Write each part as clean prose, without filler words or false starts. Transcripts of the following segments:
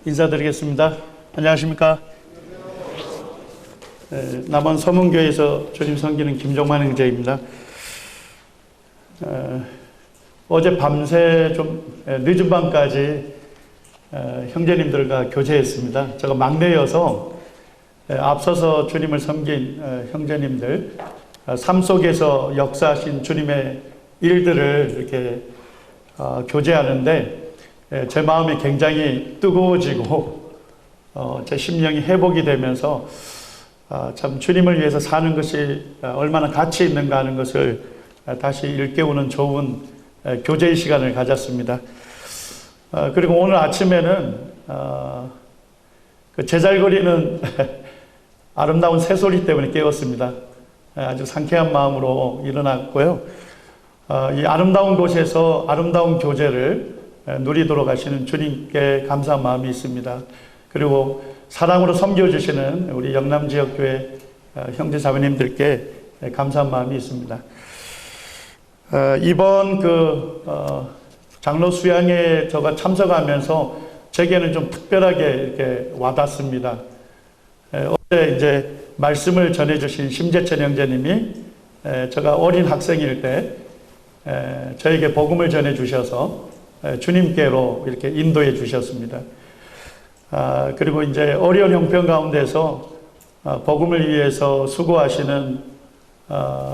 인사드리겠습니다. 안녕하십니까? 남원 서문교회에서 주님 섬기는 김종만 형제입니다. 어제 밤새 좀 늦은 밤까지 형제님들과 교제했습니다. 제가 막내여서 앞서서 주님을 섬긴 형제님들, 삶 속에서 역사하신 주님의 일들을 이렇게 교제하는데 제 마음이 굉장히 뜨거워지고 제 심령이 회복이 되면서 참 주님을 위해서 사는 것이 얼마나 가치 있는가 하는 것을 다시 일깨우는 좋은 교제의 시간을 가졌습니다. 그리고 오늘 아침에는 그 제잘거리는 아름다운 새소리 때문에 깨웠습니다. 아주 상쾌한 마음으로 일어났고요. 이 아름다운 곳에서 아름다운 교제를 누리도록 하시는 주님께 감사한 마음이 있습니다. 그리고 사랑으로 섬겨주시는 우리 영남지역교회 형제 자매님들께 감사한 마음이 있습니다. 이번 장로 수양회에 제가 참석하면서 제게는 좀 특별하게 이렇게 와닿습니다. 어제 이제 말씀을 전해주신 심재천 형제님이 제가 어린 학생일 때 저에게 복음을 전해주셔서 주님께로 이렇게 인도해 주셨습니다. 그리고 이제 어려운 형편 가운데서 복음을 위해서 수고하시는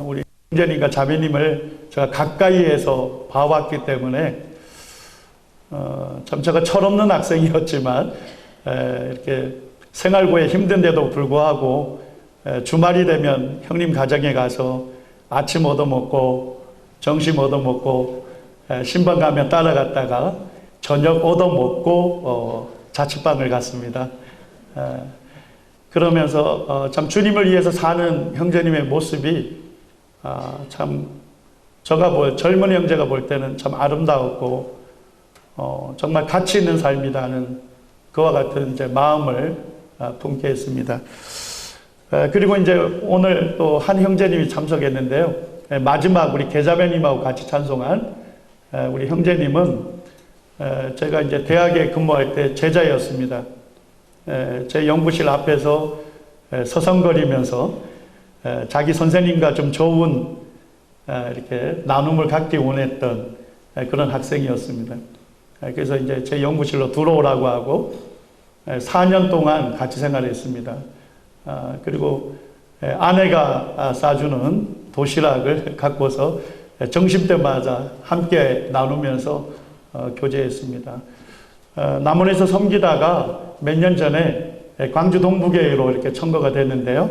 우리 형제님과 자매님을 제가 가까이에서 봐왔기 때문에 참 제가 철없는 학생이었지만 이렇게 생활고에 힘든데도 불구하고 주말이 되면 형님 가정에 가서 아침 얻어먹고 점심 얻어먹고 신방 가면 따라갔다가 저녁 얻어먹고 자취방을 갔습니다. 그러면서 참 주님을 위해서 사는 형제님의 모습이 참 제가 젊은 형제가 볼 때는 참 아름다웠고 정말 가치 있는 삶이라는 그와 같은 이제 마음을 품게 했습니다. 그리고 이제 오늘 또 한 형제님이 참석했는데요. 마지막 우리 계자매님하고 같이 찬송한 우리 형제님은 제가 이제 대학에 근무할 때 제자였습니다. 제 연구실 앞에서 서성거리면서 자기 선생님과 좀 좋은 이렇게 나눔을 갖기 원했던 그런 학생이었습니다. 그래서 이제 제 연구실로 들어오라고 하고 4년 동안 같이 생활했습니다. 그리고 아내가 싸주는 도시락을 갖고서 점심때마다 함께 나누면서 교제했습니다. 남원에서 섬기다가 몇 년 전에 광주 동부교회로 이렇게 청거가 됐는데요.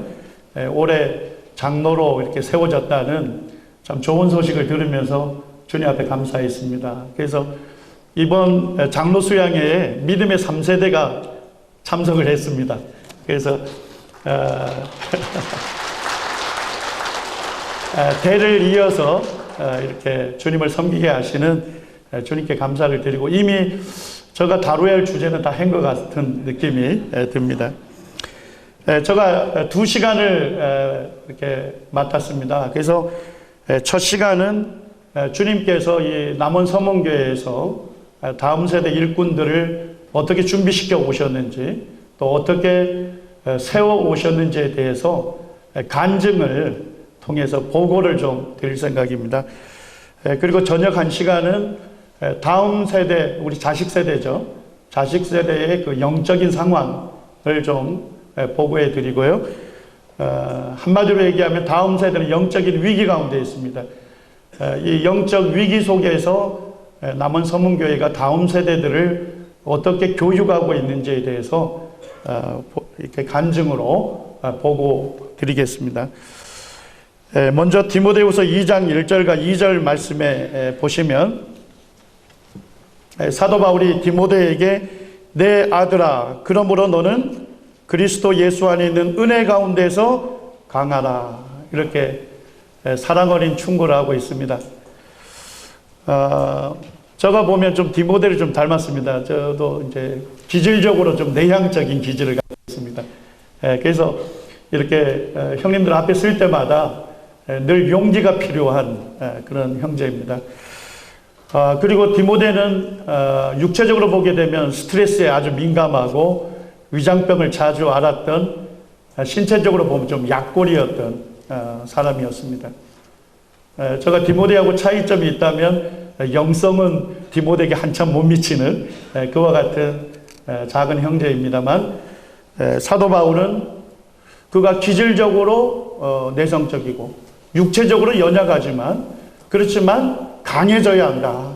올해 장로로 이렇게 세워졌다는 참 좋은 소식을 들으면서 주님 앞에 감사했습니다. 그래서 이번 장로 수양회에 믿음의 3세대가 참석을 했습니다. 그래서 대를 이어서 이렇게 주님을 섬기게 하시는 주님께 감사를 드리고 이미 제가 다루어야 할 주제는 다 한 것 같은 느낌이 듭니다. 제가 2시간을 이렇게 맡았습니다. 그래서 첫 시간은 주님께서 이 남원 서문교회에서 다음 세대 일꾼들을 어떻게 준비시켜 오셨는지 또 어떻게 세워 오셨는지에 대해서 간증을 통해서 보고를 좀 드릴 생각입니다. 그리고 저녁 1시간은 다음 세대, 우리 자식 세대죠. 자식 세대의 그 영적인 상황을 좀 보고해 드리고요. 한마디로 얘기하면 다음 세대는 영적인 위기 가운데 있습니다. 이 영적 위기 속에서 남원 서문교회가 다음 세대들을 어떻게 교육하고 있는지에 대해서 이렇게 간증으로 보고 드리겠습니다. 먼저 디모데후서 2장 1절과 2절 말씀에 보시면 사도 바울이 디모데에게 내 아들아 그러므로 너는 그리스도 예수 안에 있는 은혜 가운데서 강하라 이렇게 사랑 어린 충고를 하고 있습니다. 제가 보면 좀 디모데를 좀 닮았습니다. 저도 이제 기질적으로 좀 내향적인 기질을 갖고 있습니다. 그래서 이렇게 형님들 앞에 쓸 때마다 늘 용기가 필요한 그런 형제입니다. 그리고 디모데는 육체적으로 보게 되면 스트레스에 아주 민감하고 위장병을 자주 앓았던, 신체적으로 보면 좀 약골이었던 사람이었습니다. 제가 디모데하고 차이점이 있다면 영성은 디모데에게 한참 못 미치는 그와 같은 작은 형제입니다만, 사도 바울은 그가 기질적으로 내성적이고 육체적으로 연약하지만, 그렇지만 강해져야 한다.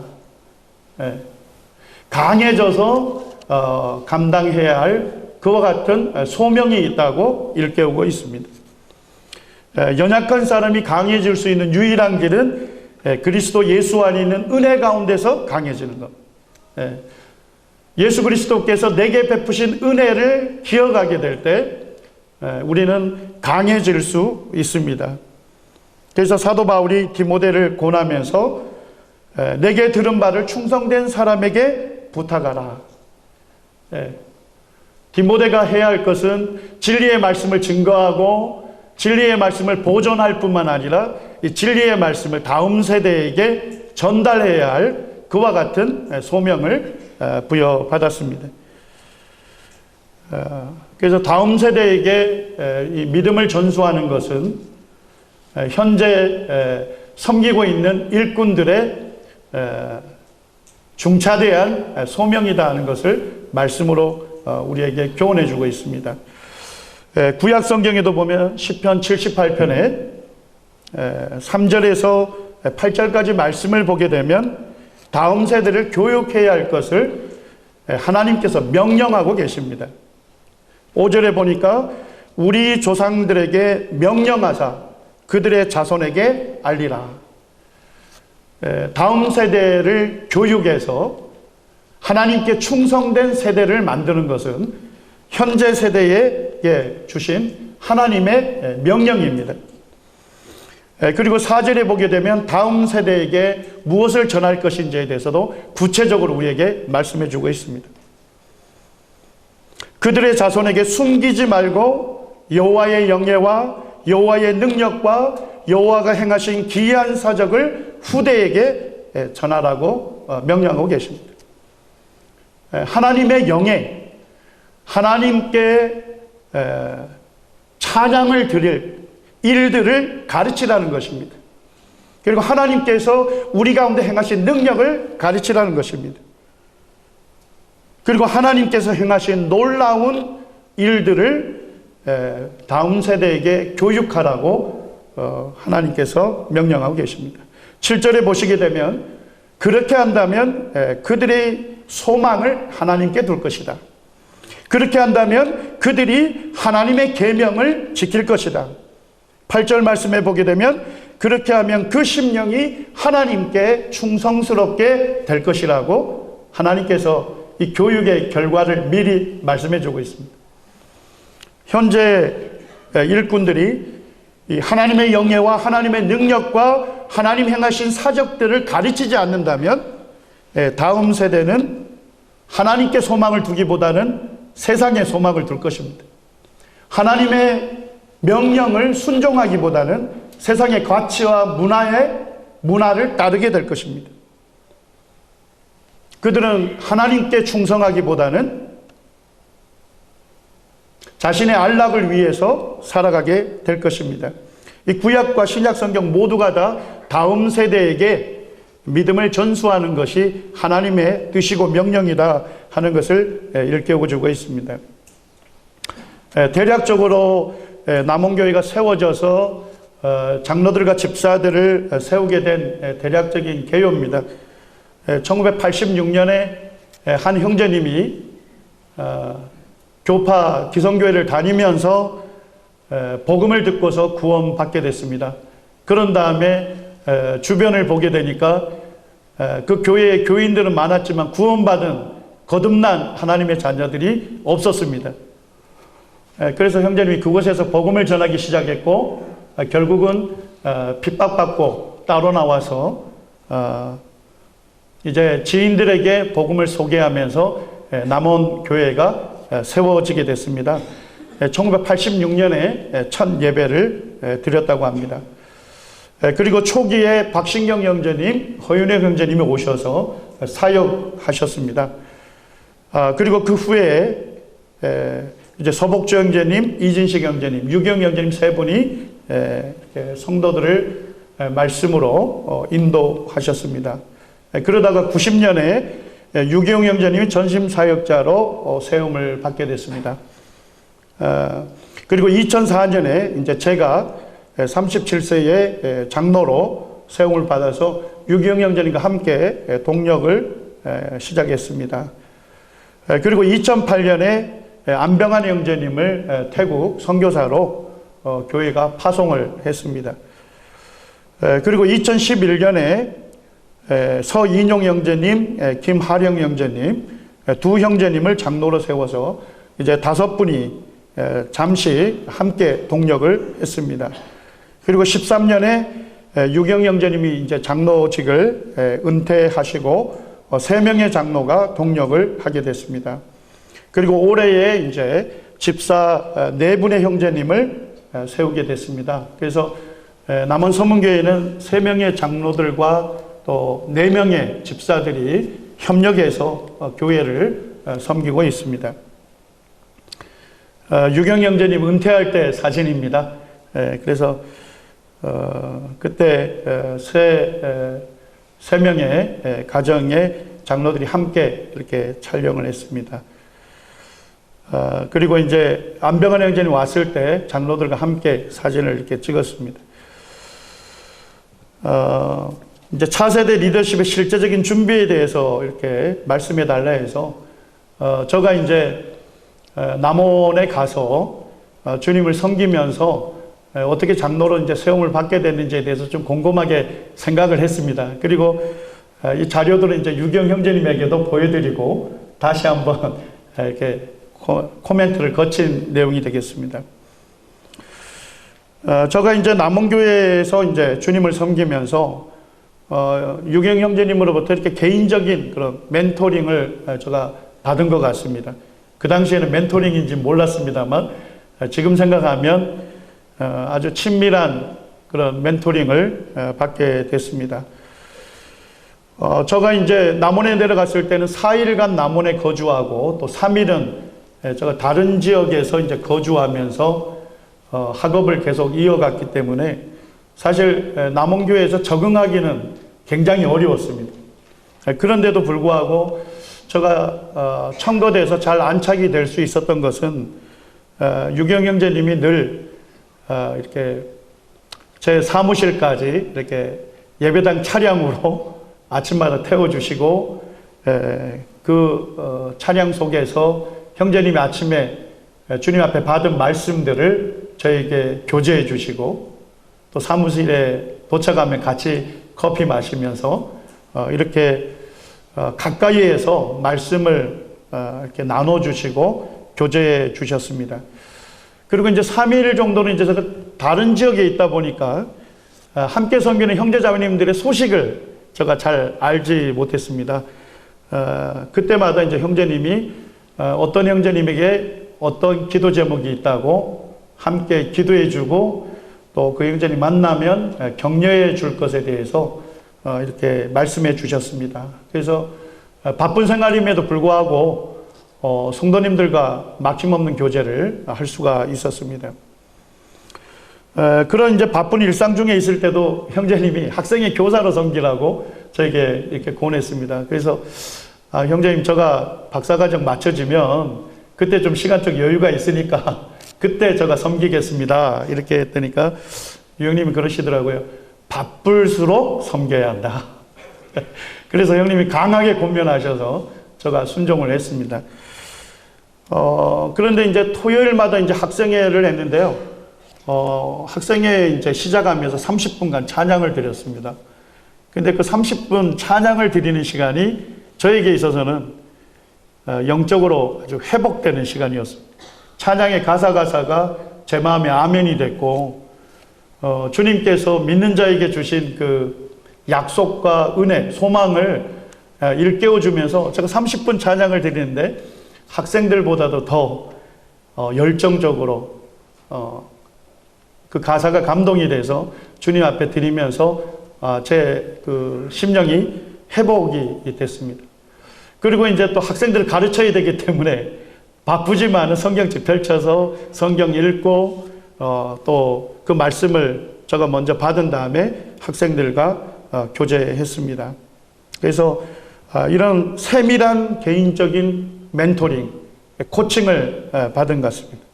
강해져서 감당해야 할 그와 같은 소명이 있다고 일깨우고 있습니다. 연약한 사람이 강해질 수 있는 유일한 길은 그리스도 예수 안에 있는 은혜 가운데서 강해지는 것. 예수 그리스도께서 내게 베푸신 은혜를 기억하게 될 때 우리는 강해질 수 있습니다. 그래서 사도 바울이 디모데를 권하면서 내게 들은 바를 충성된 사람에게 부탁하라. 디모데가 해야 할 것은 진리의 말씀을 증거하고 진리의 말씀을 보존할 뿐만 아니라 이 진리의 말씀을 다음 세대에게 전달해야 할 그와 같은 소명을 부여받았습니다. 그래서 다음 세대에게 이 믿음을 전수하는 것은 현재 섬기고 있는 일꾼들의 중차대한 소명이다 하는 것을 말씀으로 우리에게 교훈해 주고 있습니다. 구약 성경에도 보면 시편 78편에 3절에서 8절까지 말씀을 보게 되면 다음 세대를 교육해야 할 것을 하나님께서 명령하고 계십니다. 5절에 보니까 우리 조상들에게 명령하사 그들의 자손에게 알리라. 다음 세대를 교육해서 하나님께 충성된 세대를 만드는 것은 현재 세대에 주신 하나님의 명령입니다. 그리고 4절에 보게 되면 다음 세대에게 무엇을 전할 것인지에 대해서도 구체적으로 우리에게 말씀해 주고 있습니다. 그들의 자손에게 숨기지 말고 여호와의 영예와 여호와의 능력과 여호와가 행하신 기이한 사적을 후대에게 전하라고 명령하고 계십니다. 하나님의 영예, 하나님께 찬양을 드릴 일들을 가르치라는 것입니다. 그리고 하나님께서 우리 가운데 행하신 능력을 가르치라는 것입니다. 그리고 하나님께서 행하신 놀라운 일들을 다음 세대에게 교육하라고 하나님께서 명령하고 계십니다. 7절에 보시게 되면 그렇게 한다면 그들의 소망을 하나님께 둘 것이다. 그렇게 한다면 그들이 하나님의 계명을 지킬 것이다. 8절 말씀에 보게 되면 그렇게 하면 그 심령이 하나님께 충성스럽게 될 것이라고 하나님께서 이 교육의 결과를 미리 말씀해 주고 있습니다. 현재 일꾼들이 이 하나님의 영예와 하나님의 능력과 하나님 행하신 사적들을 가르치지 않는다면 다음 세대는 하나님께 소망을 두기보다는 세상에 소망을 둘 것입니다. 하나님의 명령을 순종하기보다는 세상의 가치와 문화를 따르게 될 것입니다. 그들은 하나님께 충성하기보다는 자신의 안락을 위해서 살아가게 될 것입니다. 이 구약과 신약 성경 모두가 다 다음 세대에게 믿음을 전수하는 것이 하나님의 뜻이고 명령이다 하는 것을 일깨워 주고 있습니다. 대략적으로 남원교회가 세워져서 장로들과 집사들을 세우게 된 대략적인 개요입니다. 1986년에 한 형제님이 교파 기성교회를 다니면서 복음을 듣고서 구원받게 됐습니다. 그런 다음에 주변을 보게 되니까 그 교회의 교인들은 많았지만 구원받은 거듭난 하나님의 자녀들이 없었습니다. 그래서 형제님이 그곳에서 복음을 전하기 시작했고 결국은 핍박받고 따로 나와서 이제 지인들에게 복음을 소개하면서 남원 교회가 세워지게 됐습니다. 1986년에 첫 예배를 드렸다고 합니다. 그리고 초기에 박신경 형제님, 허윤혜 형제님이 오셔서 사역하셨습니다. 그리고 그 후에 이제 서복주 형제님, 이진식 형제님, 유경 형제님 세 분이 성도들을 말씀으로 인도하셨습니다. 그러다가 90년에 유경 형제님이 전심 사역자로 세움을 받게 됐습니다. 그리고 2004년에 이제 제가 37세에 장로로 세움을 받아서 유경 형제님과 함께 동력을 시작했습니다. 그리고 2008년에 안병환 형제님을 태국 선교사로 교회가 파송을 했습니다. 그리고 2011년에 서인용 형제님, 김하령 형제님 두 형제님을 장로로 세워서 이제 5분이 잠시 함께 동력을 했습니다. 그리고 13년에 유경 형제님이 이제 장로직을 은퇴하시고 3명의 장로가 동력을 하게 됐습니다. 그리고 올해에 이제 집사 4분의 형제님을 세우게 됐습니다. 그래서 남원 서문교회는 3명의 장로들과 또 4명의 집사들이 협력해서 교회를 섬기고 있습니다. 유경 형제님 은퇴할 때 사진입니다. 그래서 그때 세 명의 가정의 장로들이 함께 이렇게 촬영을 했습니다. 그리고 이제 안병환 형제님 왔을 때 장로들과 함께 사진을 이렇게 찍었습니다. 이제 차세대 리더십의 실제적인 준비에 대해서 이렇게 말씀해 달라 해서 제가 이제 남원에 가서 주님을 섬기면서 어떻게 장로로 이제 세움을 받게 됐는지에 대해서 좀 곰곰하게 생각을 했습니다. 그리고 이 자료들은 이제 유경 형제님에게도 보여드리고 다시 한번 이렇게 코멘트를 거친 내용이 되겠습니다. 제가 이제 남원교회에서 이제 주님을 섬기면서 유경 형제님으로부터 이렇게 개인적인 그런 멘토링을 제가 받은 것 같습니다. 그 당시에는 멘토링인지 몰랐습니다만 지금 생각하면 아주 친밀한 그런 멘토링을 받게 됐습니다. 제가 이제 남원에 내려갔을 때는 4일간 남원에 거주하고 또 3일은 제가 다른 지역에서 이제 거주하면서 학업을 계속 이어갔기 때문에 사실 남원교회에서 적응하기는 굉장히 어려웠습니다. 그런데도 불구하고 제가 청거대에서 잘 안착이 될 수 있었던 것은 유경 형제님이 늘 이렇게 제 사무실까지 이렇게 예배당 차량으로 아침마다 태워주시고 그 차량 속에서 형제님이 아침에 주님 앞에 받은 말씀들을 저에게 교제해 주시고 또 사무실에 도착하면 같이 커피 마시면서 이렇게 가까이에서 말씀을 이렇게 나눠주시고 교제해 주셨습니다. 그리고 이제 3일 정도는 이제 제가 다른 지역에 있다 보니까 함께 섬기는 형제자매님들의 소식을 제가 잘 알지 못했습니다. 그때마다 이제 형제님이 어떤 형제님에게 어떤 기도 제목이 있다고 함께 기도해 주고 또 그 형제님 만나면 격려해 줄 것에 대해서 이렇게 말씀해 주셨습니다. 그래서 바쁜 생활임에도 불구하고 성도님들과 막힘없는 교제를 할 수가 있었습니다. 그런 이제 바쁜 일상 중에 있을 때도 형제님이 학생의 교사로 섬기라고 저에게 이렇게 권했습니다. 그래서 형제님 제가 박사과정 마쳐지면 그때 좀 시간적 여유가 있으니까 그때 제가 섬기겠습니다. 이렇게 했더니까 형님이 그러시더라고요. 바쁠수록 섬겨야 한다. 그래서 형님이 강하게 권면하셔서 제가 순종을 했습니다. 그런데 이제 토요일마다 이제 학생회를 했는데요. 학생회 이제 시작하면서 30분간 찬양을 드렸습니다. 근데 그 30분 찬양을 드리는 시간이 저에게 있어서는 영적으로 아주 회복되는 시간이었습니다. 찬양의 가사가 제 마음에 아멘이 됐고, 주님께서 믿는 자에게 주신 그 약속과 은혜, 소망을 일깨워주면서 제가 30분 찬양을 드리는데 학생들보다도 더 열정적으로 그 가사가 감동이 돼서 주님 앞에 드리면서 제 그 심령이 회복이 됐습니다. 그리고 이제 또 학생들을 가르쳐야 되기 때문에 바쁘지만 성경책 펼쳐서 성경 읽고 또 그 말씀을 제가 먼저 받은 다음에 학생들과 교제했습니다. 그래서 이런 세밀한 개인적인 멘토링, 코칭을 받은 것 같습니다.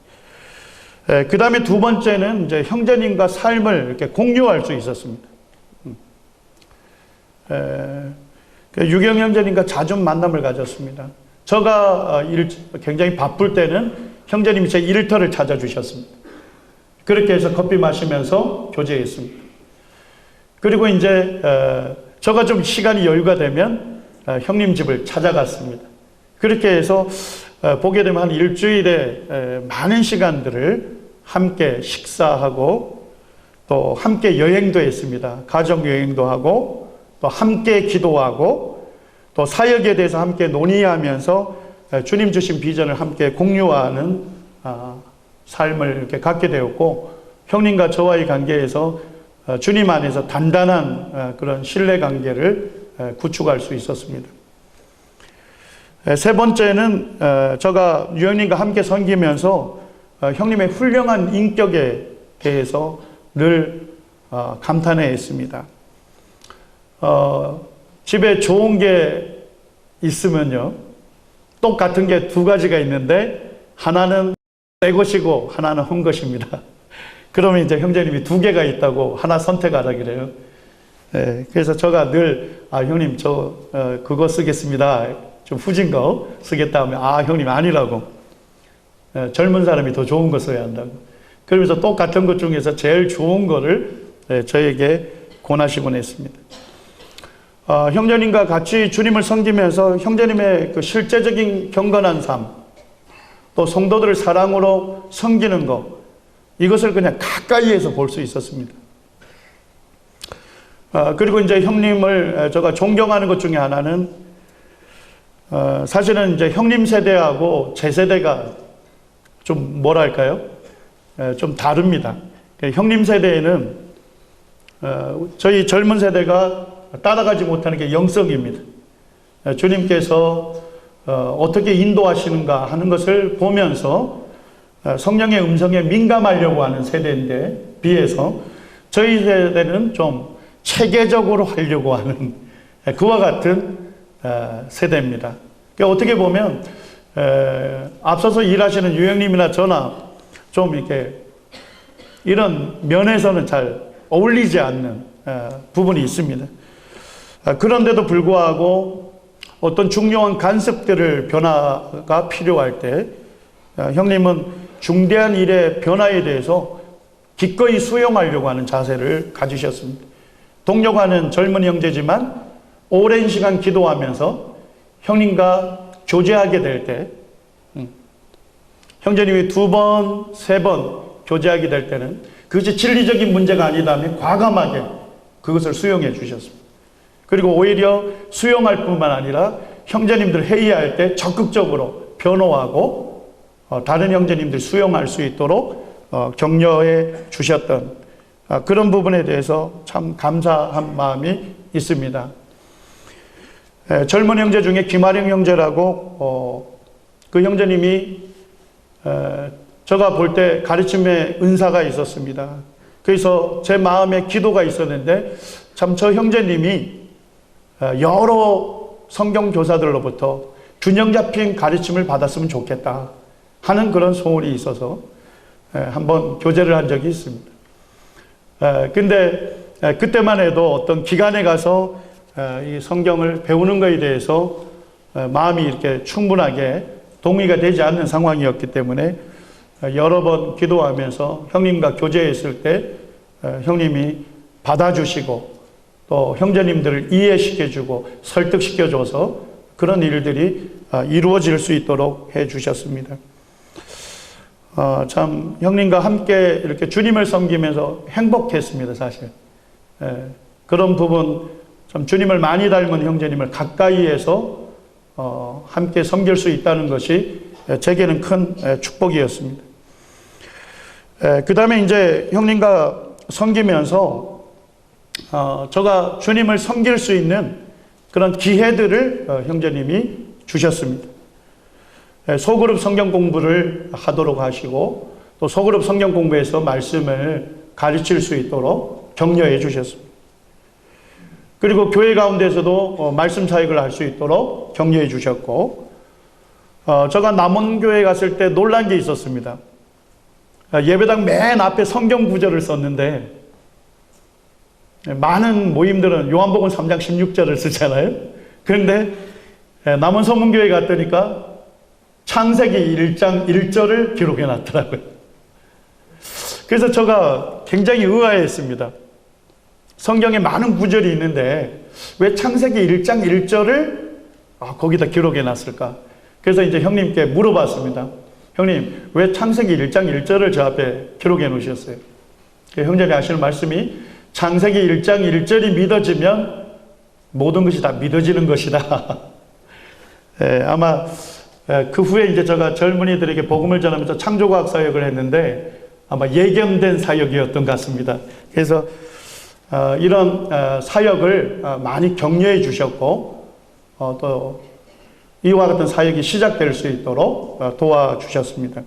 그 다음에 두 번째는 이제 형제님과 삶을 이렇게 공유할 수 있었습니다. 유경 형제님과 자주 만남을 가졌습니다. 제가 굉장히 바쁠 때는 형제님이 제 일터를 찾아주셨습니다. 그렇게 해서 커피 마시면서 교제했습니다. 그리고 이제 제가 좀 시간이 여유가 되면 형님 집을 찾아갔습니다. 그렇게 해서 보게 되면 한 일주일에 많은 시간들을 함께 식사하고 또 함께 여행도 했습니다. 가정 여행도 하고 또 함께 기도하고 또 사역에 대해서 함께 논의하면서 주님 주신 비전을 함께 공유하는 삶을 이렇게 갖게 되었고, 형님과 저와의 관계에서 주님 안에서 단단한 그런 신뢰 관계를 구축할 수 있었습니다. 세 번째는 제가 유형님과 함께 섬기면서 형님의 훌륭한 인격에 대해서 늘 감탄해 했습니다. 집에 좋은 게 있으면요, 똑같은 게 두 가지가 있는데 하나는 내 것이고 하나는 혼 것입니다. 그러면 이제 형제님이 두 개가 있다고 하나 선택하라 그래요. 그래서 제가 늘 형님 저 그거 쓰겠습니다. 좀 후진 거 쓰겠다 하면 형님 아니라고. 젊은 사람이 더 좋은 거 써야 한다고. 그러면서 똑같은 것 중에서 제일 좋은 거를 저에게 권하시곤 했습니다. 형제님과 같이 주님을 섬기면서 형제님의 그 실제적인 경건한 삶, 또 성도들을 사랑으로 섬기는 것, 이것을 그냥 가까이에서 볼 수 있었습니다. 그리고 이제 형님을 제가 존경하는 것 중에 하나는 사실은 이제 형님 세대하고 제 세대가 좀 뭐랄까요? 좀 다릅니다. 형님 세대에는 저희 젊은 세대가 따라가지 못하는 게 영성입니다. 주님께서 어떻게 인도하시는가 하는 것을 보면서 성령의 음성에 민감하려고 하는 세대인데 비해서 저희 세대는 좀 체계적으로 하려고 하는 그와 같은 세대입니다. 그러니까 어떻게 보면 앞서서 일하시는 유형님이나 저나 좀 이렇게 이런 면에서는 잘 어울리지 않는 부분이 있습니다. 그런데도 불구하고 어떤 중요한 간섭들을 변화가 필요할 때 형님은 중대한 일의 변화에 대해서 기꺼이 수용하려고 하는 자세를 가지셨습니다. 동력하는 젊은 형제지만 오랜 시간 기도하면서 형님과 교제하게 될 때, 형제님이 2번, 3번 교제하게 될 때는 그것이 진리적인 문제가 아니다면 과감하게 그것을 수용해 주셨습니다. 그리고 오히려 수용할 뿐만 아니라 형제님들 회의할 때 적극적으로 변호하고 다른 형제님들 수용할 수 있도록 격려해 주셨던 그런 부분에 대해서 참 감사한 마음이 있습니다. 젊은 형제 중에 김아령 형제라고 그 형제님이 제가 볼 때 가르침의 은사가 있었습니다. 그래서 제 마음에 기도가 있었는데 참 저 형제님이 여러 성경 교사들로부터 균형 잡힌 가르침을 받았으면 좋겠다 하는 그런 소원이 있어서 한번 교제를 한 적이 있습니다. 근데 그때만 해도 어떤 기관에 가서 이 성경을 배우는 것에 대해서 마음이 이렇게 충분하게 동의가 되지 않는 상황이었기 때문에 여러 번 기도하면서 형님과 교제했을 때 형님이 받아주시고 또 형제님들을 이해시켜주고 설득시켜줘서 그런 일들이 이루어질 수 있도록 해주셨습니다. 참 형님과 함께 이렇게 주님을 섬기면서 행복했습니다. 사실 그런 부분, 참 주님을 많이 닮은 형제님을 가까이에서 함께 섬길 수 있다는 것이 제게는 큰 축복이었습니다. 그 다음에 이제 형님과 섬기면서 제가 주님을 섬길 수 있는 그런 기회들을 형제님이 주셨습니다. 소그룹 성경 공부를 하도록 하시고 또 소그룹 성경 공부에서 말씀을 가르칠 수 있도록 격려해 주셨습니다. 그리고 교회 가운데서도 말씀 사역을 할 수 있도록 격려해 주셨고, 제가 남원교회 갔을 때 놀란 게 있었습니다. 예배당 맨 앞에 성경 구절을 썼는데 많은 모임들은 요한복음 3장 16절을 쓰잖아요. 그런데 남원 성문교회 갔더니까 창세기 1장 1절을 기록해 놨더라고요. 그래서 제가 굉장히 의아했습니다. 성경에 많은 구절이 있는데 왜 창세기 1장 1절을 거기다 기록해 놨을까? 그래서 이제 형님께 물어봤습니다. 형님, 왜 창세기 1장 1절을 저 앞에 기록해 놓으셨어요? 형제님 하시는 말씀이 창세기 1장 1절이 믿어지면 모든 것이 다 믿어지는 것이다. 아마 그 후에 이제 제가 젊은이들에게 복음을 전하면서 창조과학 사역을 했는데 아마 예견된 사역이었던 것 같습니다. 그래서 이런 사역을 많이 격려해 주셨고 또 이와 같은 사역이 시작될 수 있도록 도와주셨습니다.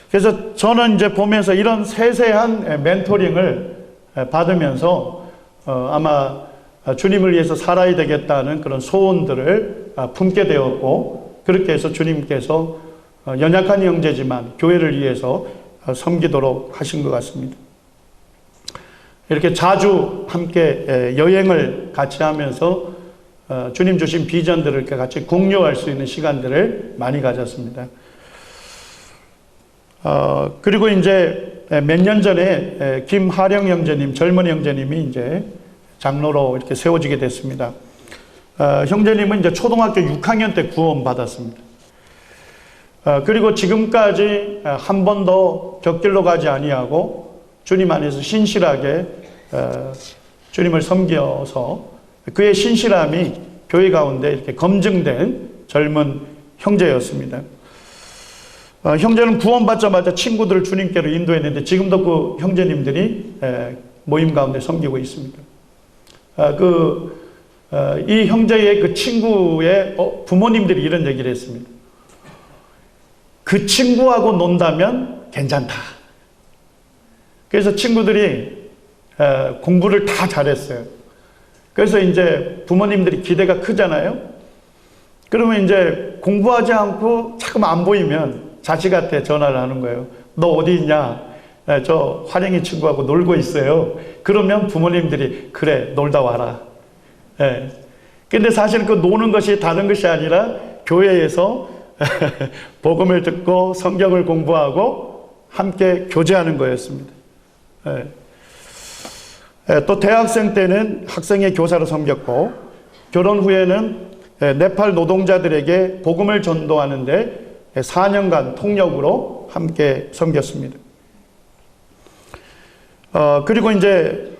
그래서 저는 이제 보면서 이런 세세한 멘토링을 받으면서 아마 주님을 위해서 살아야 되겠다는 그런 소원들을 품게 되었고, 그렇게 해서 주님께서 연약한 형제지만 교회를 위해서 섬기도록 하신 것 같습니다. 이렇게 자주 함께 여행을 같이 하면서 주님 주신 비전들을 이렇게 같이 공유할 수 있는 시간들을 많이 가졌습니다. 그리고 이제 몇 년 전에 김하령 형제님, 젊은 형제님이 이제 장로로 이렇게 세워지게 됐습니다. 형제님은 이제 초등학교 6학년 때 구원받았습니다. 그리고 지금까지 한 번도 곁길로 가지 아니하고 주님 안에서 신실하게 주님을 섬겨서 그의 신실함이 교회 가운데 이렇게 검증된 젊은 형제였습니다. 형제는 구원받자마자 친구들을 주님께로 인도했는데 지금도 그 형제님들이 모임 가운데 섬기고 있습니다. 이 형제의 그 친구의 부모님들이 이런 얘기를 했습니다. 그 친구하고 논다면 괜찮다. 그래서 친구들이 공부를 다 잘했어요. 그래서 이제 부모님들이 기대가 크잖아요. 그러면 이제 공부하지 않고 자꾸 안 보이면 자식한테 전화를 하는 거예요. 너 어디 있냐? 저 화령이 친구하고 놀고 있어요. 그러면 부모님들이 그래 놀다 와라. 근데 사실 그 노는 것이 다른 것이 아니라 교회에서 복음을 듣고 성경을 공부하고 함께 교제하는 거였습니다. 또 대학생 때는 학생의 교사로 섬겼고 결혼 후에는 네팔 노동자들에게 복음을 전도하는데 4년간 통역으로 함께 섬겼습니다. 그리고 이제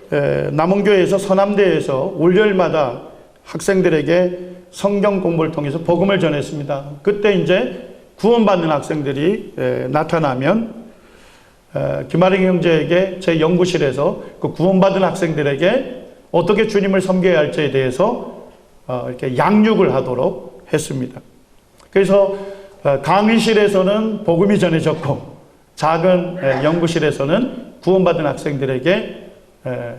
남원교회에서 서남대에서 월요일마다 학생들에게 성경 공부를 통해서 복음을 전했습니다. 그때 이제 구원받는 학생들이 나타나면 김아령 형제에게 제 연구실에서 그 구원받은 학생들에게 어떻게 주님을 섬겨야 할지에 대해서 이렇게 양육을 하도록 했습니다. 그래서 강의실에서는 복음이 전해졌고 작은 연구실에서는 구원받은 학생들에게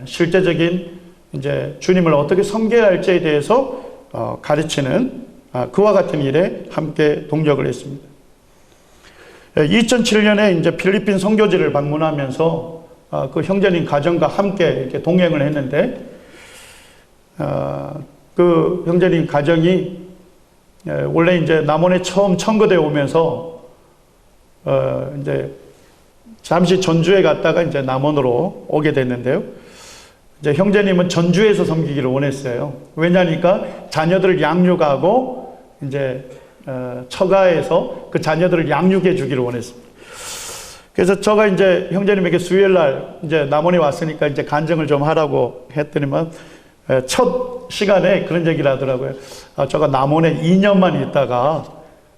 실제적인 이제 주님을 어떻게 섬겨야 할지에 대해서 가르치는 그와 같은 일에 함께 동력을 했습니다. 2007년에 이제 필리핀 선교지를 방문하면서 그 형제님 가정과 함께 이렇게 동행을 했는데 그 형제님 가정이 원래 이제 남원에 처음 청거돼 오면서 이제 잠시 전주에 갔다가 이제 남원으로 오게 됐는데요. 이제 형제님은 전주에서 섬기기를 원했어요. 왜냐니까 자녀들을 양육하고 이제 처가에서 그 자녀들을 양육해 주기를 원했습니다. 그래서 제가 이제 형제님에게 수요일 날 이제 남원에 왔으니까 이제 간증을 좀 하라고 했더니만 첫 시간에 그런 얘기를 하더라고요. 제가 남원에 2년만 있다가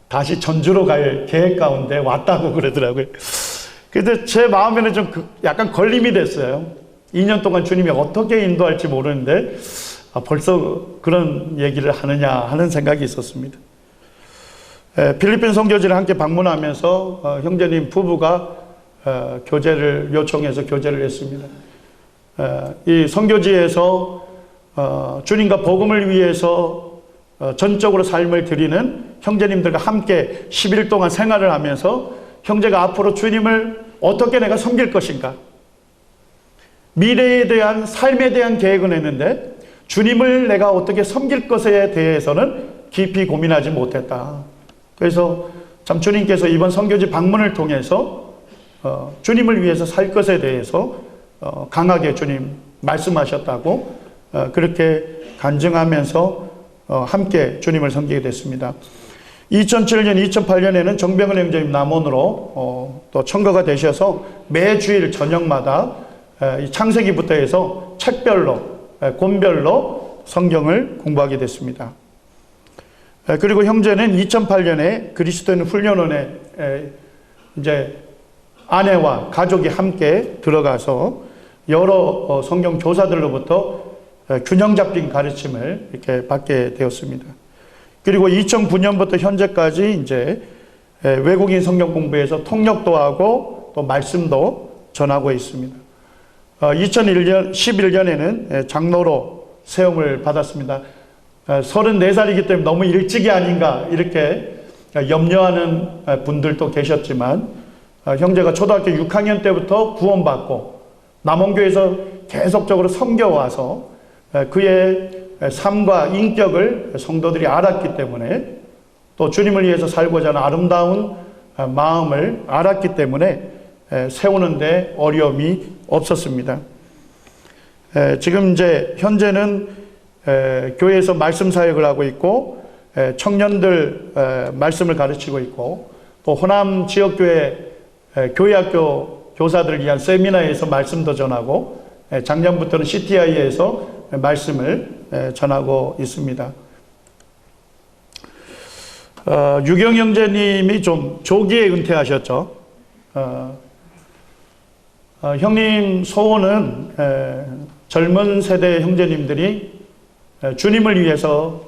다시 전주로 갈 계획 가운데 왔다고 그러더라고요. 근데 제 마음에는 좀 약간 걸림이 됐어요. 2년 동안 주님이 어떻게 인도할지 모르는데 벌써 그런 얘기를 하느냐 하는 생각이 있었습니다. 필리핀 선교지를 함께 방문하면서 형제님 부부가 교제를 요청해서 교제를 했습니다. 이 선교지에서 주님과 복음을 위해서 전적으로 삶을 드리는 형제님들과 함께 10일 동안 생활을 하면서 형제가 앞으로 주님을 어떻게 내가 섬길 것인가, 미래에 대한 삶에 대한 계획은 했는데 주님을 내가 어떻게 섬길 것에 대해서는 깊이 고민하지 못했다. 그래서 참 주님께서 이번 선교지 방문을 통해서 주님을 위해서 살 것에 대해서 강하게 주님 말씀하셨다고 그렇게 간증하면서 함께 주님을 섬기게 됐습니다. 2007년, 2008년에는 정병헌 형제님 남원으로 또 청거가 되셔서 매주일 저녁마다 창세기부터 해서 책별로, 권별로 성경을 공부하게 됐습니다. 그리고 형제는 2008년에 그리스도인 훈련원에 이제 아내와 가족이 함께 들어가서 여러 성경 교사들로부터 균형 잡힌 가르침을 이렇게 받게 되었습니다. 그리고 2009년부터 현재까지 이제 외국인 성경 공부에서 통역도 하고 또 말씀도 전하고 있습니다. 2011년에는 장로로 세움을 받았습니다. 34살이기 때문에 너무 일찍이 아닌가 이렇게 염려하는 분들도 계셨지만 형제가 초등학교 6학년 때부터 구원받고 남원교에서 계속적으로 섬겨와서 그의 삶과 인격을 성도들이 알았기 때문에 또 주님을 위해서 살고자 하는 아름다운 마음을 알았기 때문에 세우는데 어려움이 없었습니다. 지금 이제 현재는 교회에서 말씀 사역을 하고 있고 청년들 말씀을 가르치고 있고 또 호남 지역교회 교회학교 교사들을 위한 세미나에서 말씀도 전하고 작년부터는 CTI에서 말씀을 전하고 있습니다. 유경 형제님이 좀 조기에 은퇴하셨죠. 형님 소원은 젊은 세대 형제님들이 주님을 위해서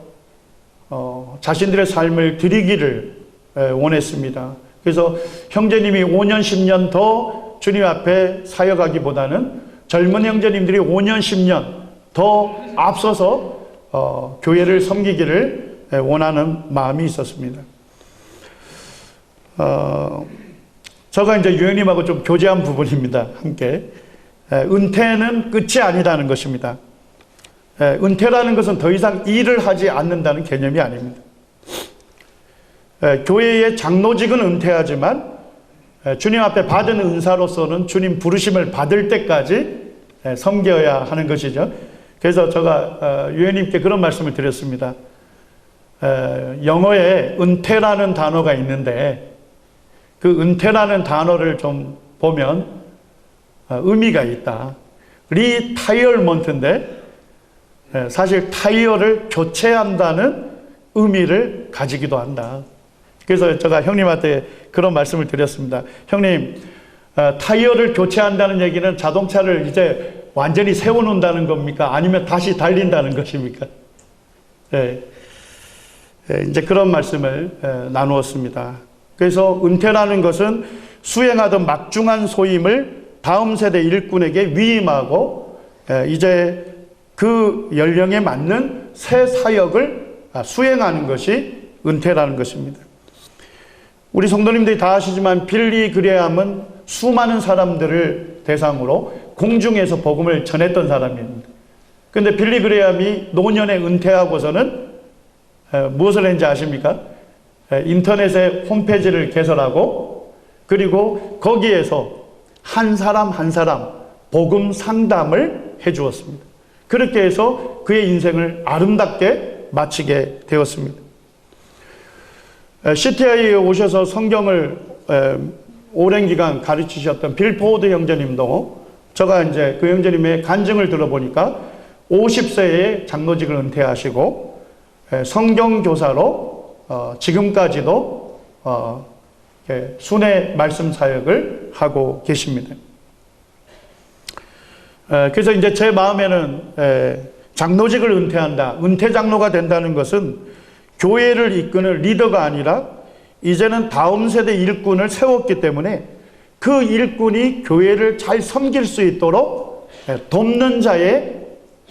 자신들의 삶을 드리기를 원했습니다. 그래서 형제님이 5년, 10년 더 주님 앞에 사역하기보다는 젊은 형제님들이 5년, 10년 더 앞서서 교회를 섬기기를 원하는 마음이 있었습니다. 제가 이제 유형님하고 좀 교제한 부분입니다. 함께. 은퇴는 끝이 아니라는 것입니다. 은퇴라는 것은 더 이상 일을 하지 않는다는 개념이 아닙니다. 교회의 장로직은 은퇴하지만 주님 앞에 받은 은사로서는 주님 부르심을 받을 때까지 섬겨야 하는 것이죠. 그래서 제가 유형님께 그런 말씀을 드렸습니다. 영어에 은퇴라는 단어가 있는데 그 은퇴라는 단어를 좀 보면 의미가 있다. 리타이어먼트인데 사실 타이어를 교체한다는 의미를 가지기도 한다. 그래서 제가 형님한테 그런 말씀을 드렸습니다. 형님, 타이어를 교체한다는 얘기는 자동차를 이제 완전히 세워놓는다는 겁니까? 아니면 다시 달린다는 것입니까? 이제 그런 말씀을 나누었습니다. 그래서 은퇴라는 것은 수행하던 막중한 소임을 다음 세대 일꾼에게 위임하고 이제 그 연령에 맞는 새 사역을 수행하는 것이 은퇴라는 것입니다. 우리 성도님들이 다 아시지만 빌리 그레함은 수많은 사람들을 대상으로 공중에서 복음을 전했던 사람입니다. 그런데 빌리 그레함이 노년에 은퇴하고서는 무엇을 했는지 아십니까? 인터넷에 홈페이지를 개설하고 그리고 거기에서 한 사람 한 사람 복음 상담을 해주었습니다. 그렇게 해서 그의 인생을 아름답게 마치게 되었습니다. CTI에 오셔서 성경을 오랜 기간 가르치셨던 빌 포워드 형제님도 제가 이제 그 형제님의 간증을 들어보니까 50세에 장로직을 은퇴하시고 성경교사로 지금까지도 순회 말씀 사역을 하고 계십니다. 그래서 이제 제 마음에는 장로직을 은퇴한다, 은퇴 장로가 된다는 것은 교회를 이끄는 리더가 아니라 이제는 다음 세대 일꾼을 세웠기 때문에 그 일꾼이 교회를 잘 섬길 수 있도록 돕는 자의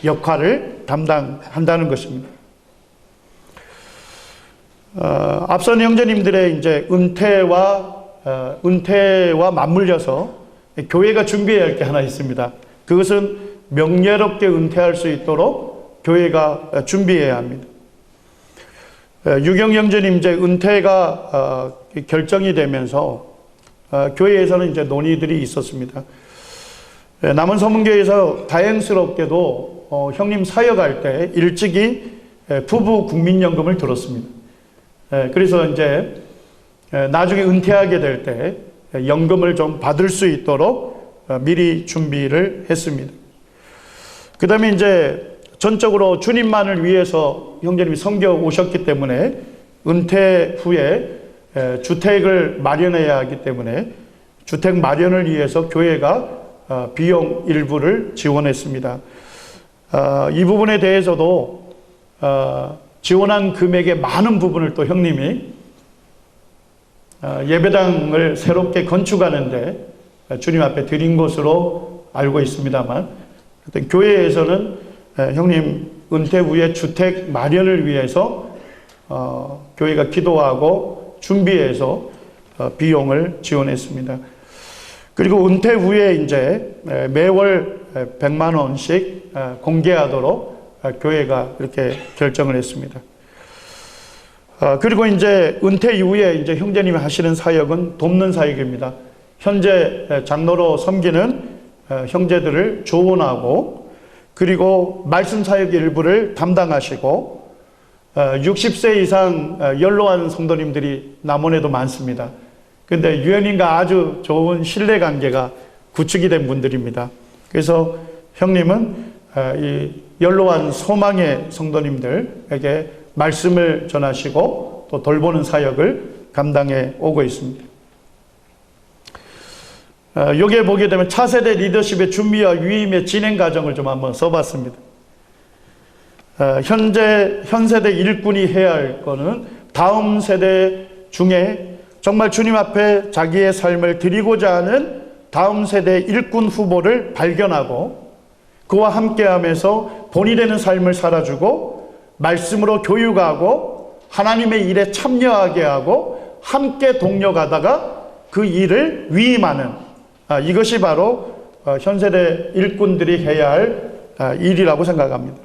역할을 담당한다는 것입니다. 앞선 형제님들의 이제 은퇴와 맞물려서 교회가 준비해야 할 게 하나 있습니다. 그것은 명예롭게 은퇴할 수 있도록 교회가 준비해야 합니다. 유경 형제님 이제 은퇴가 결정이 되면서 교회에서는 이제 논의들이 있었습니다. 남원 서문교회에서 다행스럽게도 형님 사역할 때 일찍이 부부 국민연금을 들었습니다. 그래서 이제 나중에 은퇴하게 될 때 연금을 좀 받을 수 있도록 미리 준비를 했습니다. 그 다음에 이제 전적으로 주님만을 위해서 형제님이 섬겨 오셨기 때문에 은퇴 후에 주택을 마련해야 하기 때문에 주택 마련을 위해서 교회가 비용 일부를 지원했습니다. 이 부분에 대해서도 지원한 금액의 많은 부분을 또 형님이 예배당을 새롭게 건축하는데 주님 앞에 드린 것으로 알고 있습니다만, 교회에서는 형님 은퇴 후에 주택 마련을 위해서 교회가 기도하고 준비해서 비용을 지원했습니다. 그리고 은퇴 후에 이제 매월 100만 원씩 공개하도록 교회가 이렇게 결정을 했습니다. 그리고 이제 은퇴 이후에 이제 형제님이 하시는 사역은 돕는 사역입니다. 현재 장로로 섬기는 형제들을 조언하고, 그리고 말씀 사역 일부를 담당하시고, 60세 이상 연로한 성도님들이 남원에도 많습니다. 근데 유엔님과 아주 좋은 신뢰관계가 구축이 된 분들입니다. 그래서 형님은 이 연로한 소망의 성도님들에게 말씀을 전하시고 또 돌보는 사역을 감당해 오고 있습니다. 여기에 보게 되면 차세대 리더십의 준비와 위임의 진행 과정을 좀 한번 써봤습니다. 현 세대 일꾼이 해야 할 거는 다음 세대 중에 정말 주님 앞에 자기의 삶을 드리고자 하는 다음 세대 일꾼 후보를 발견하고 그와 함께하면서 본이 되는 삶을 살아주고 말씀으로 교육하고 하나님의 일에 참여하게 하고 함께 동력하다가 그 일을 위임하는, 이것이 바로 현세대 일꾼들이 해야 할 일이라고 생각합니다.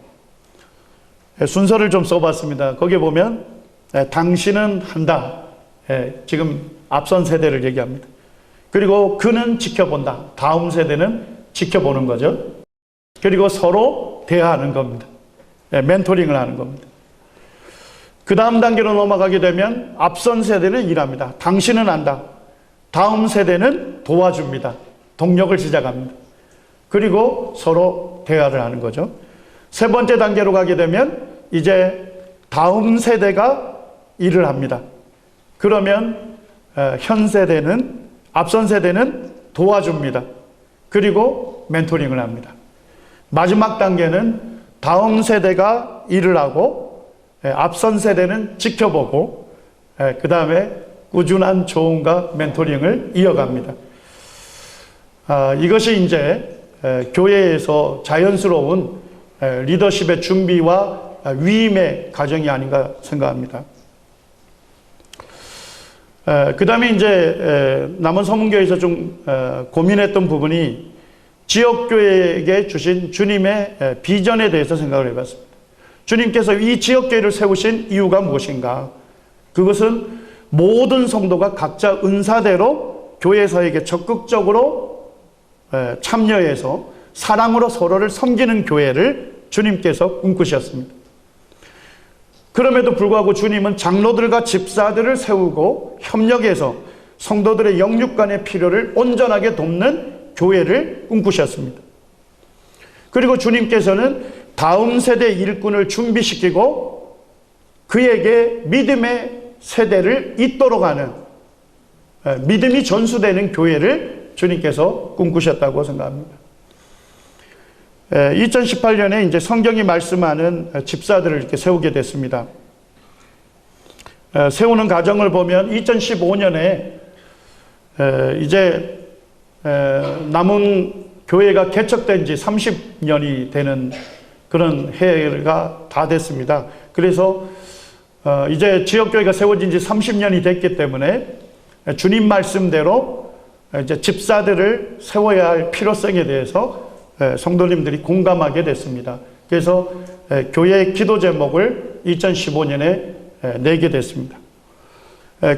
순서를 좀 써봤습니다. 거기에 보면 당신은 한다. 지금 앞선 세대를 얘기합니다. 그리고 그는 지켜본다. 다음 세대는 지켜보는 거죠. 그리고 서로 대화하는 겁니다. 멘토링을 하는 겁니다. 그 다음 단계로 넘어가게 되면 앞선 세대는 일합니다. 당신은 한다. 다음 세대는 도와줍니다. 동력을 시작합니다. 그리고 서로 대화를 하는 거죠. 세 번째 단계로 가게 되면 이제 다음 세대가 일을 합니다. 그러면 현 세대는, 앞선 세대는 도와줍니다. 그리고 멘토링을 합니다. 마지막 단계는 다음 세대가 일을 하고 앞선 세대는 지켜보고 그 다음에 꾸준한 조언과 멘토링을 이어갑니다. 이것이 이제 교회에서 자연스러운 리더십의 준비와 위임의 과정이 아닌가 생각합니다. 그 다음에 이제 남원 서문교회에서 좀 고민했던 부분이 지역교회에게 주신 주님의 비전에 대해서 생각을 해봤습니다. 주님께서 이 지역교회를 세우신 이유가 무엇인가? 그것은 모든 성도가 각자 은사대로 교회 사역에 적극적으로 참여해서 사랑으로 서로를 섬기는 교회를 주님께서 꿈꾸셨습니다. 그럼에도 불구하고 주님은 장로들과 집사들을 세우고 협력해서 성도들의 영육간의 필요를 온전하게 돕는 교회를 꿈꾸셨습니다. 그리고 주님께서는 다음 세대 일꾼을 준비시키고 그에게 믿음의 세대를 잇도록 하는 믿음이 전수되는 교회를 주님께서 꿈꾸셨다고 생각합니다. 2018년에 이제 성경이 말씀하는 집사들을 이렇게 세우게 됐습니다. 세우는 과정을 보면 2015년에 이제 남은 교회가 개척된 지 30년이 되는 그런 해가 다 됐습니다. 그래서 이제 지역교회가 세워진 지 30년이 됐기 때문에 주님 말씀대로 이제 집사들을 세워야 할 필요성에 대해서 성도님들이 공감하게 됐습니다. 그래서 교회 기도 제목을 2015년에 내게 됐습니다.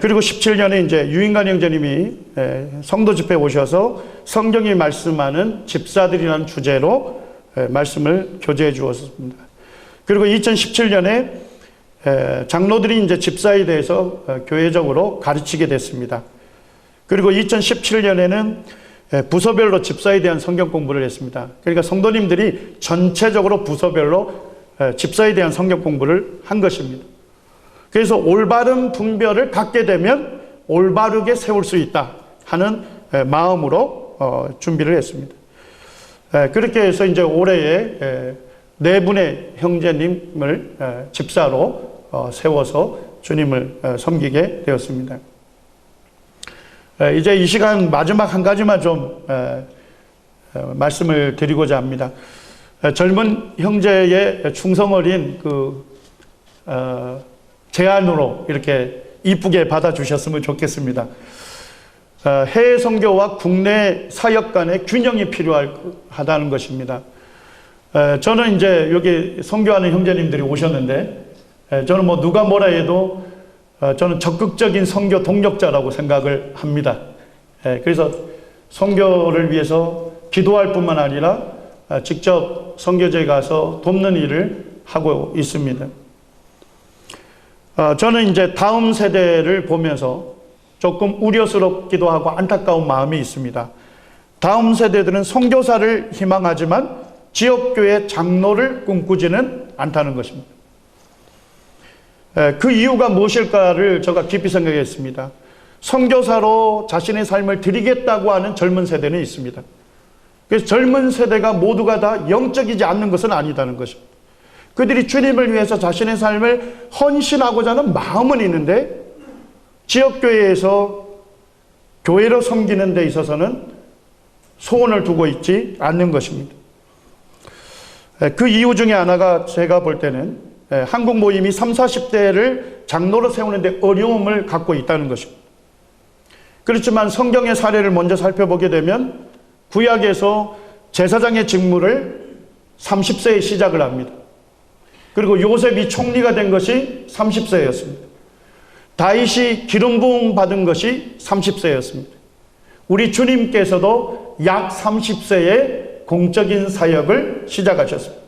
그리고 17년에 이제 유인관 형제님이 성도 집회에 오셔서 성경이 말씀하는 집사들이라는 주제로 말씀을 교제해 주었습니다. 그리고 2017년에 장로들이 이제 집사에 대해서 교회적으로 가르치게 됐습니다. 그리고 2017년에는 부서별로 집사에 대한 성경 공부를 했습니다. 그러니까 성도님들이 전체적으로 부서별로 집사에 대한 성경 공부를 한 것입니다. 그래서 올바른 분별을 갖게 되면 올바르게 세울 수 있다 하는 마음으로 준비를 했습니다. 그렇게 해서 이제 올해에 4분의 형제님을 집사로 세워서 주님을 섬기게 되었습니다. 이제 이 시간 마지막 한 가지만 좀 말씀을 드리고자 합니다. 젊은 형제의 충성 어린 제안으로 이렇게 이쁘게 받아주셨으면 좋겠습니다. 해외 선교와 국내 사역 간의 균형이 필요하다는 것입니다. 저는 이제 여기 선교하는 형제님들이 오셨는데, 저는 뭐 누가 뭐라 해도 저는 적극적인 선교 동력자라고 생각을 합니다. 그래서 선교를 위해서 기도할 뿐만 아니라 직접 선교지에 가서 돕는 일을 하고 있습니다. 저는 이제 다음 세대를 보면서 조금 우려스럽기도 하고 안타까운 마음이 있습니다. 다음 세대들은 선교사를 희망하지만 지역교회 장로를 꿈꾸지는 않다는 것입니다. 그 이유가 무엇일까를 제가 깊이 생각했습니다. 선교사로 자신의 삶을 드리겠다고 하는 젊은 세대는 있습니다. 그래서 젊은 세대가 모두가 다 영적이지 않는 것은 아니다는 것입니다. 그들이 주님을 위해서 자신의 삶을 헌신하고자 하는 마음은 있는데 지역교회에서 교회로 섬기는 데 있어서는 소원을 두고 있지 않는 것입니다. 그 이유 중에 하나가 제가 볼 때는 한국 모임이 30, 40대를 장로로 세우는 데 어려움을 갖고 있다는 것입니다. 그렇지만 성경의 사례를 먼저 살펴보게 되면 구약에서 제사장의 직무를 30세에 시작을 합니다. 그리고 요셉이 총리가 된 것이 30세였습니다. 다윗이 기름 부음 받은 것이 30세였습니다. 우리 주님께서도 약 30세에 공적인 사역을 시작하셨습니다.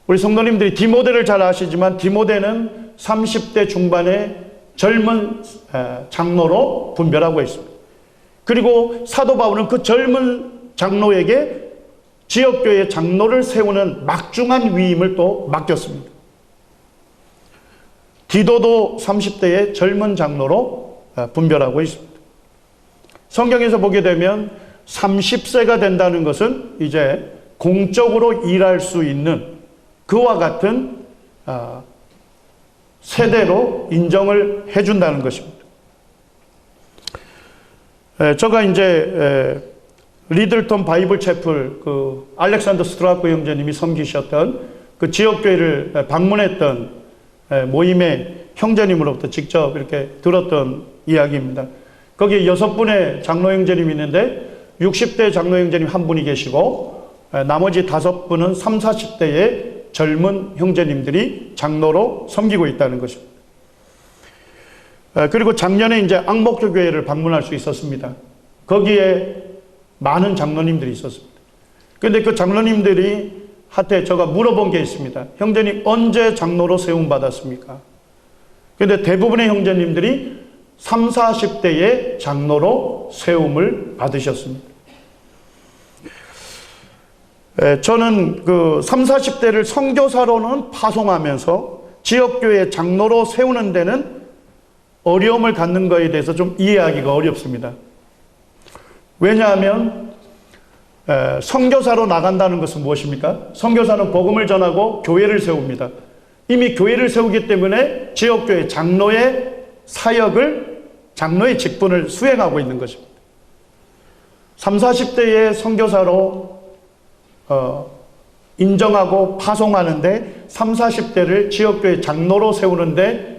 우리 성도님들이 디모데를 잘 아시지만 디모데는 30대 중반의 젊은 장로로 분별하고 있습니다. 그리고 사도 바울은 그 젊은 장로에게 지역교회 장로를 세우는 막중한 위임을 또 맡겼습니다. 디도도 30대의 젊은 장로로 분별하고 있습니다. 성경에서 보게 되면 30세가 된다는 것은 이제 공적으로 일할 수 있는 그와 같은 세대로 인정을 해준다는 것입니다. 제가 이제 리들턴 바이블 채플 알렉산더 스트라크 형제님이 섬기셨던 그 지역교회를 방문했던 모임의 형제님으로부터 직접 이렇게 들었던 이야기입니다. 거기에 6분의 장로 형제님이 있는데 60대 장로 형제님 한 분이 계시고 나머지 5분은 30, 40대의 젊은 형제님들이 장로로 섬기고 있다는 것입니다. 그리고 작년에 이제 앙목교 교회를 방문할 수 있었습니다. 거기에 많은 장로님들이 있었습니다. 그런데 그 장로님들이 한테 제가 물어본 게 있습니다. 형제님 언제 장로로 세움 받았습니까? 그런데 대부분의 형제님들이 30, 40대의 장로로 세움을 받으셨습니다. 저는 그 30, 40대를 선교사로는 파송하면서 지역교회 장로로 세우는 데는 어려움을 갖는 것에 대해서 좀 이해하기가 어렵습니다. 왜냐하면 선교사로 나간다는 것은 무엇입니까? 선교사는 복음을 전하고 교회를 세웁니다. 이미 교회를 세우기 때문에 지역교회 장로의 사역을, 장로의 직분을 수행하고 있는 것입니다. 30, 40대의 선교사로 인정하고 파송하는데 30, 40대를 지역교회 장로로 세우는데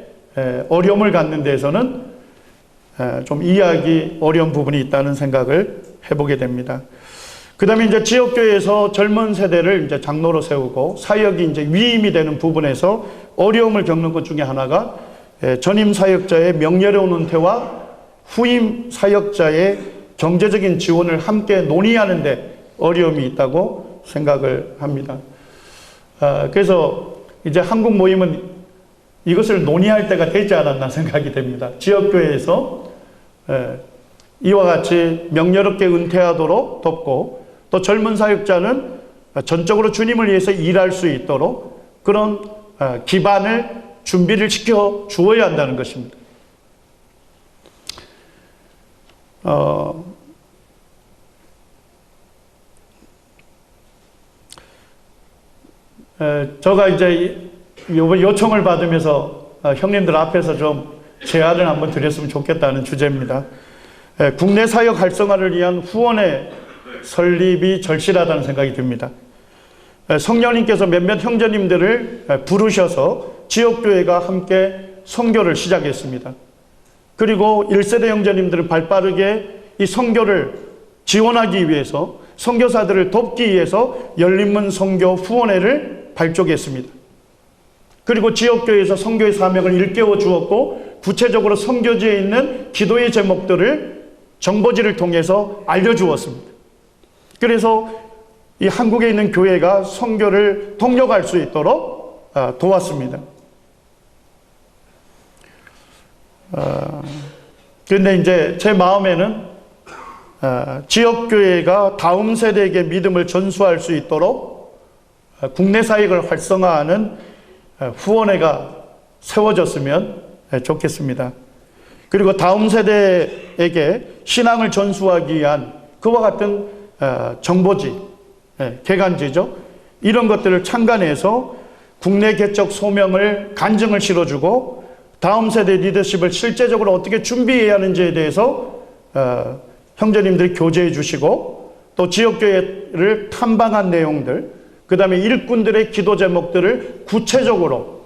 어려움을 갖는 데에서는 좀 이해하기 어려운 부분이 있다는 생각을 해보게 됩니다. 그 다음에 이제 지역교회에서 젊은 세대를 이제 장로로 세우고 사역이 이제 위임이 되는 부분에서 어려움을 겪는 것 중에 하나가 전임 사역자의 명예로운 은퇴와 후임 사역자의 경제적인 지원을 함께 논의하는데 어려움이 있다고 생각을 합니다. 그래서 이제 한국 모임은 이것을 논의할 때가 되지 않았나 생각이 됩니다. 지역교회에서 이와 같이 명예롭게 은퇴하도록 돕고 또 젊은 사역자는 전적으로 주님을 위해서 일할 수 있도록 그런 기반을 준비를 시켜 주어야 한다는 것입니다. 제가 이제 이번 요청을 받으면서 형님들 앞에서 좀 제안을 한번 드렸으면 좋겠다는 주제입니다. 국내 사역 활성화를 위한 후원의 설립이 절실하다는 생각이 듭니다. 성령님께서 몇몇 형제님들을 부르셔서 지역교회가 함께 선교를 시작했습니다. 그리고 1세대 형제님들을 발빠르게 이 선교를 지원하기 위해서 선교사들을 돕기 위해서 열린문 선교 후원회를 발족했습니다. 그리고 지역교회에서 선교의 사명을 일깨워 주었고 구체적으로 선교지에 있는 기도의 제목들을 정보지를 통해서 알려주었습니다. 그래서 이 한국에 있는 교회가 선교를 통역할 수 있도록 도왔습니다. 그런데 이제 제 마음에는 지역교회가 다음 세대에게 믿음을 전수할 수 있도록 국내 사역을 활성화하는 후원회가 세워졌으면 좋겠습니다. 그리고 다음 세대에게 신앙을 전수하기 위한 그와 같은 정보지, 개간지죠. 이런 것들을 창간해서 국내 개척 소명을 간증을 실어주고 다음 세대 리더십을 실제적으로 어떻게 준비해야 하는지에 대해서 형제님들이 교제해 주시고 또 지역교회를 탐방한 내용들, 그 다음에 일꾼들의 기도 제목들을 구체적으로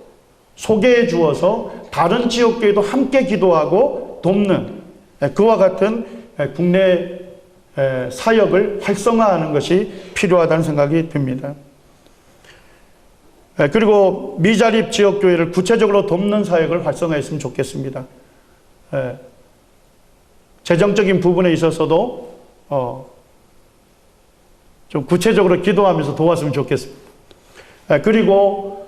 소개해 주어서 다른 지역교회도 함께 기도하고 돕는 그와 같은 국내 사역을 활성화하는 것이 필요하다는 생각이 듭니다. 그리고 미자립 지역교회를 구체적으로 돕는 사역을 활성화했으면 좋겠습니다. 재정적인 부분에 있어서도 좀 구체적으로 기도하면서 도왔으면 좋겠습니다. 그리고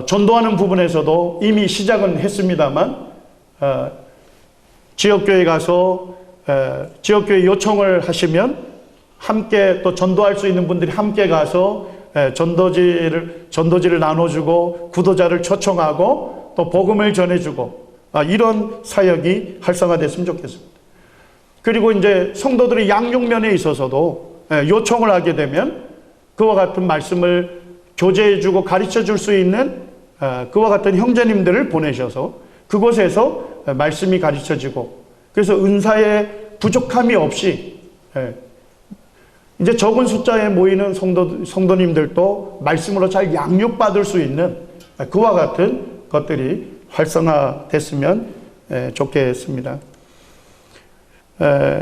전도하는 부분에서도 이미 시작은 했습니다만 지역교회 가서 지역교회 요청을 하시면 함께 또 전도할 수 있는 분들이 함께 가서 전도지를 나눠주고 구도자를 초청하고 또 복음을 전해주고 이런 사역이 활성화됐으면 좋겠습니다. 그리고 이제 성도들의 양육면에 있어서도 요청을 하게 되면 그와 같은 말씀을 교제해주고 가르쳐줄 수 있는 그와 같은 형제님들을 보내셔서 그곳에서 말씀이 가르쳐지고 그래서 은사의 부족함이 없이 이제 적은 숫자에 모이는 성도님들도 말씀으로 잘 양육받을 수 있는 그와 같은 것들이 활성화됐으면 좋겠습니다.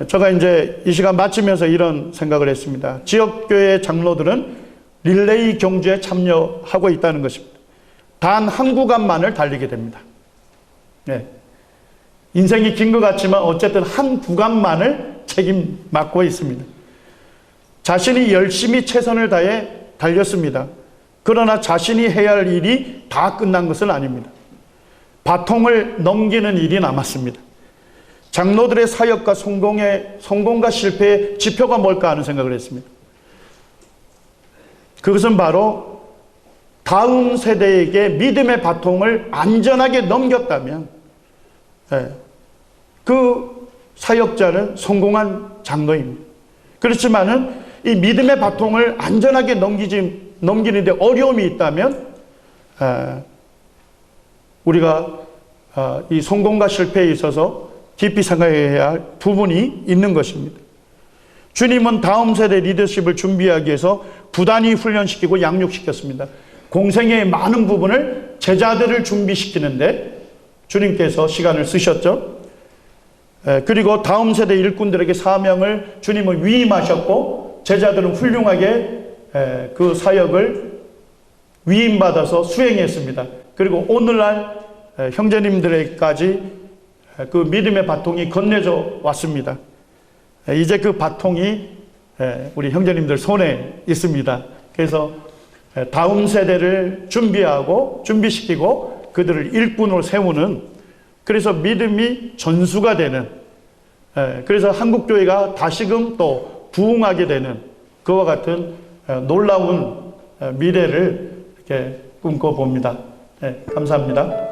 제가 이제 이 시간 마치면서 이런 생각을 했습니다. 지역교회 장로들은 릴레이 경주에 참여하고 있다는 것입니다. 단 한 구간만을 달리게 됩니다. 인생이 긴 것 같지만 어쨌든 한 구간만을 책임맡고 있습니다. 자신이 열심히 최선을 다해 달렸습니다. 그러나 자신이 해야 할 일이 다 끝난 것은 아닙니다. 바통을 넘기는 일이 남았습니다. 장로들의 사역과 성공과 실패의 지표가 뭘까 하는 생각을 했습니다. 그것은 바로 다음 세대에게 믿음의 바통을 안전하게 넘겼다면 그 사역자는 성공한 장로입니다. 그렇지만은 이 믿음의 바통을 안전하게 넘기는데 어려움이 있다면 우리가 이 성공과 실패에 있어서 깊이 생각해야 할 부분이 있는 것입니다. 주님은 다음 세대 리더십을 준비하기 위해서 부단히 훈련시키고 양육시켰습니다. 공생애의 많은 부분을 제자들을 준비시키는데 주님께서 시간을 쓰셨죠. 그리고 다음 세대 일꾼들에게 사명을 주님은 위임하셨고 제자들은 훌륭하게 그 사역을 위임받아서 수행했습니다. 그리고 오늘날 형제님들에게까지 그 믿음의 바통이 건네져 왔습니다. 이제 그 바통이 우리 형제님들 손에 있습니다. 그래서 다음 세대를 준비하고 준비시키고 그들을 일꾼으로 세우는, 그래서 믿음이 전수가 되는, 그래서 한국교회가 다시금 또 부흥하게 되는 그와 같은 놀라운 미래를 이렇게 꿈꿔봅니다. 감사합니다.